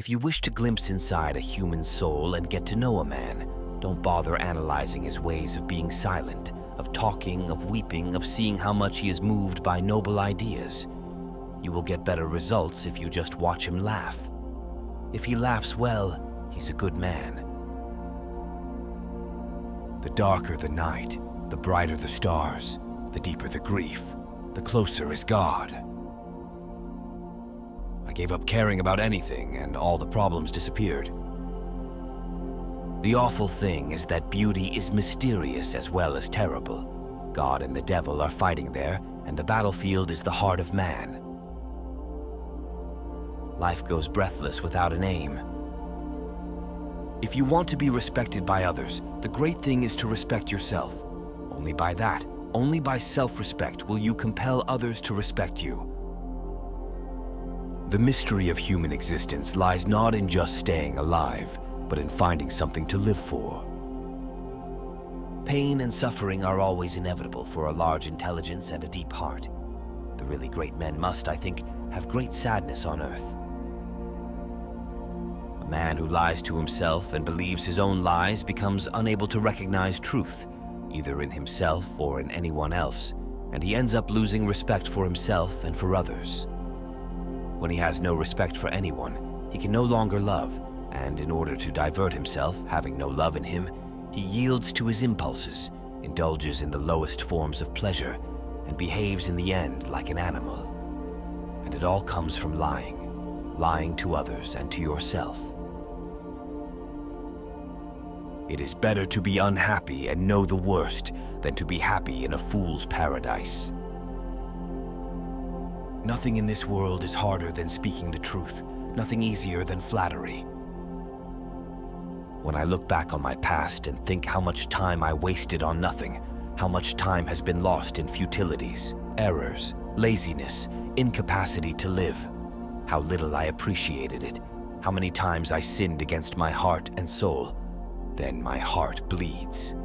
If you wish to glimpse inside a human soul and get to know a man, don't bother analyzing his ways of being silent, of talking, of weeping, of seeing how much he is moved by noble ideas. You will get better results if you just watch him laugh. If he laughs well, he's a good man. The darker the night, the brighter the stars, the deeper the grief, the closer is God. I gave up caring about anything, and all the problems disappeared. The awful thing is that beauty is mysterious as well as terrible. God and the devil are fighting there, and the battlefield is the heart of man. Life goes breathless without an aim. If you want to be respected by others, the great thing is to respect yourself. Only by that, only by self-respect will you compel others to respect you. The mystery of human existence lies not in just staying alive, but in finding something to live for. Pain and suffering are always inevitable for a large intelligence and a deep heart. The really great men must, I think, have great sadness on earth. A man who lies to himself and believes his own lies becomes unable to recognize truth, either in himself or in anyone else, and he ends up losing respect for himself and for others. When he has no respect for anyone, he can no longer love, and in order to divert himself, having no love in him, he yields to his impulses, indulges in the lowest forms of pleasure, and behaves in the end like an animal. And it all comes from lying to others and to yourself. It is better to be unhappy and know the worst than to be happy in a fool's paradise. Nothing in this world is harder than speaking the truth, nothing easier than flattery. When I look back on my past and think how much time I wasted on nothing, how much time has been lost in futilities, errors, laziness, incapacity to live, how little I appreciated it, how many times I sinned against my heart and soul, then my heart bleeds.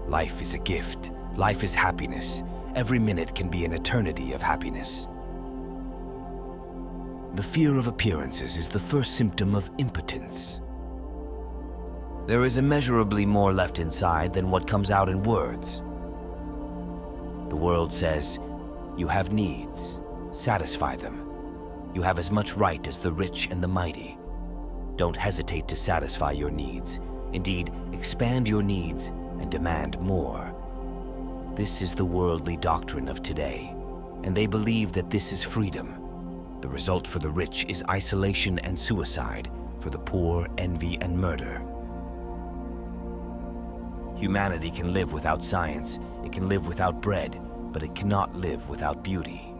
Life is a gift. Life is happiness. Every minute can be an eternity of happiness. The fear of appearances is the first symptom of impotence. There is immeasurably more left inside than what comes out in words. The world says, you have needs, satisfy them. You have as much right as the rich and the mighty. Don't hesitate to satisfy your needs. Indeed, expand your needs and demand more. This is the worldly doctrine of today, and they believe that this is freedom. The result for the rich is isolation and suicide, for the poor, envy and murder. Humanity can live without science, it can live without bread, but it cannot live without beauty.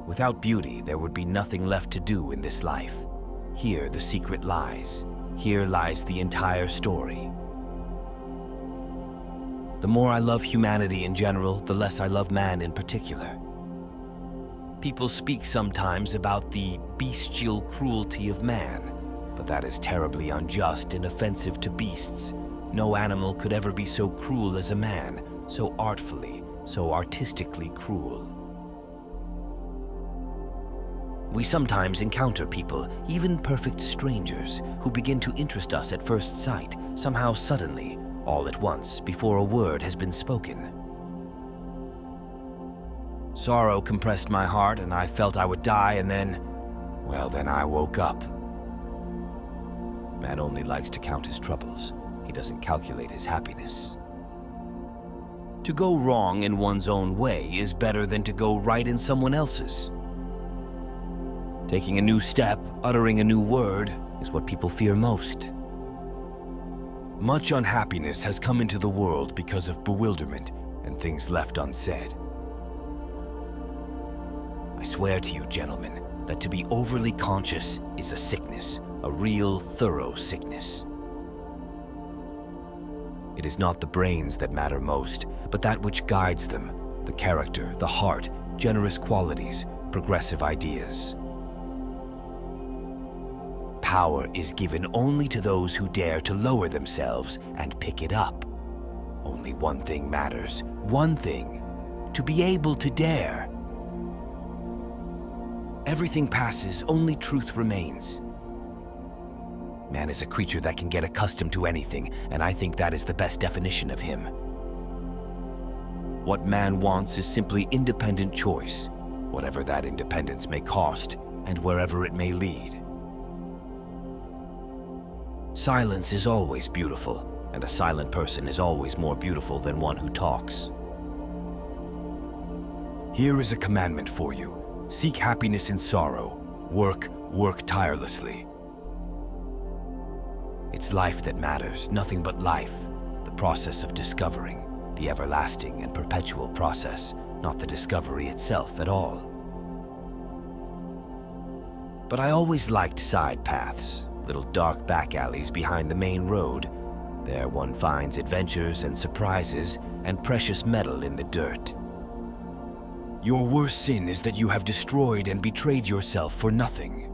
Without beauty, there would be nothing left to do in this life. Here the secret lies. Here lies the entire story. The more I love humanity in general, the less I love man in particular. People speak sometimes about the bestial cruelty of man, but that is terribly unjust and offensive to beasts. No animal could ever be so cruel as a man, so artfully, so artistically cruel. We sometimes encounter people, even perfect strangers, who begin to interest us at first sight, somehow suddenly, all at once, before a word has been spoken. Sorrow compressed my heart, and I felt I would die, and then I woke up. Man only likes to count his troubles. He doesn't calculate his happiness. To go wrong in one's own way is better than to go right in someone else's. Taking a new step, uttering a new word, is what people fear most. Much unhappiness has come into the world because of bewilderment and things left unsaid. I swear to you, gentlemen, that to be overly conscious is a sickness, a real, thorough sickness. It is not the brains that matter most, but that which guides them, the character, the heart, generous qualities, progressive ideas. Power is given only to those who dare to lower themselves and pick it up. Only one thing matters, one thing, to be able to dare. Everything passes, only truth remains. Man is a creature that can get accustomed to anything, and I think that is the best definition of him. What man wants is simply independent choice, whatever that independence may cost, and wherever it may lead. Silence is always beautiful, and a silent person is always more beautiful than one who talks. Here is a commandment for you. Seek happiness in sorrow. Work tirelessly. It's life that matters, nothing but life. The process of discovering, the everlasting and perpetual process, not the discovery itself at all. But I always liked side paths, little dark back alleys behind the main road. There one finds adventures and surprises and precious metal in the dirt. Your worst sin is that you have destroyed and betrayed yourself for nothing.